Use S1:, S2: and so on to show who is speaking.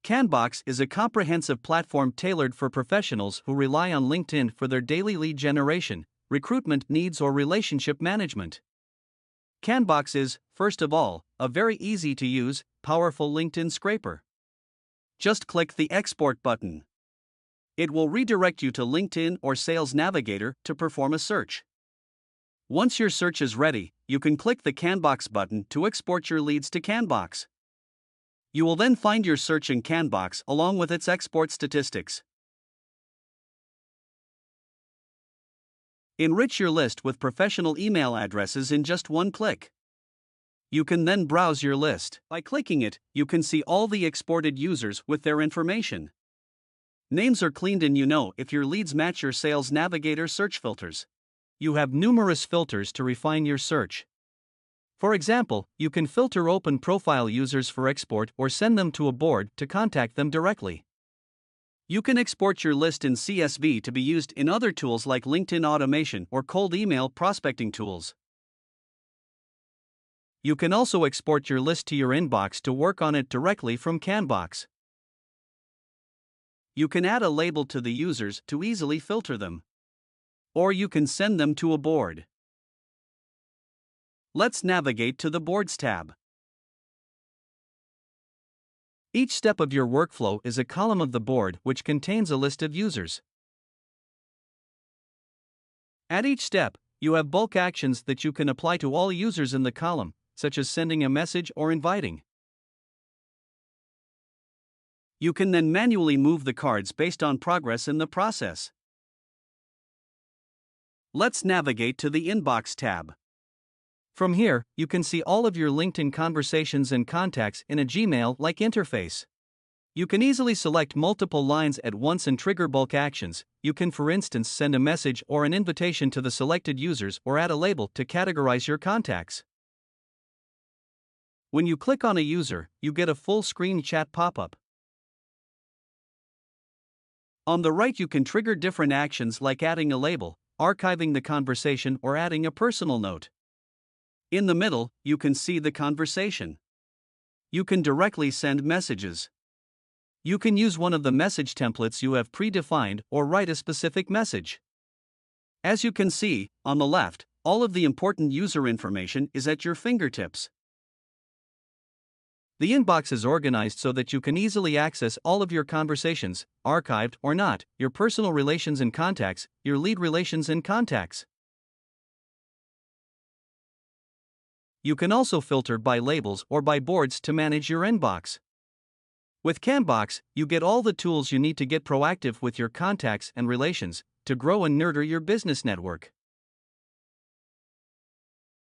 S1: Kanbox is a comprehensive platform tailored for professionals who rely on LinkedIn for their daily lead generation, recruitment needs, or relationship management. Kanbox is, first of all, a very easy to use, powerful LinkedIn scraper. Just click the Export button. It will redirect you to LinkedIn or Sales Navigator to perform a search. Once your search is ready, you can click the Kanbox button to export your leads to Kanbox. You will then find your search in Kanbox along with its export statistics. Enrich your list with professional email addresses in just one click. You can then browse your list. By clicking it, you can see all the exported users with their information. Names are cleaned and you know if your leads match your Sales Navigator search filters. You have numerous filters to refine your search. For example, you can filter open profile users for export or send them to a board to contact them directly. You can export your list in CSV to be used in other tools like LinkedIn automation or cold email prospecting tools. You can also export your list to your inbox to work on it directly from Kanbox. You can add a label to the users to easily filter them. Or you can send them to a board. Let's navigate to the Boards tab. Each step of your workflow is a column of the board which contains a list of users. At each step, you have bulk actions that you can apply to all users in the column, such as sending a message or inviting. You can then manually move the cards based on progress in the process. Let's navigate to the Inbox tab. From here, you can see all of your LinkedIn conversations and contacts in a Gmail-like interface. You can easily select multiple lines at once and trigger bulk actions. You can, for instance, send a message or an invitation to the selected users or add a label to categorize your contacts. When you click on a user, you get a full screen chat pop-up. On the right, you can trigger different actions like adding a label, archiving the conversation, or adding a personal note. In the middle, you can see the conversation. You can directly send messages. You can use one of the message templates you have predefined or write a specific message. As you can see, on the left, all of the important user information is at your fingertips. The inbox is organized so that you can easily access all of your conversations, archived or not, your personal relations and contacts, your lead relations and contacts. You can also filter by labels or by boards to manage your inbox. With Kanbox, you get all the tools you need to get proactive with your contacts and relations, to grow and nurture your business network.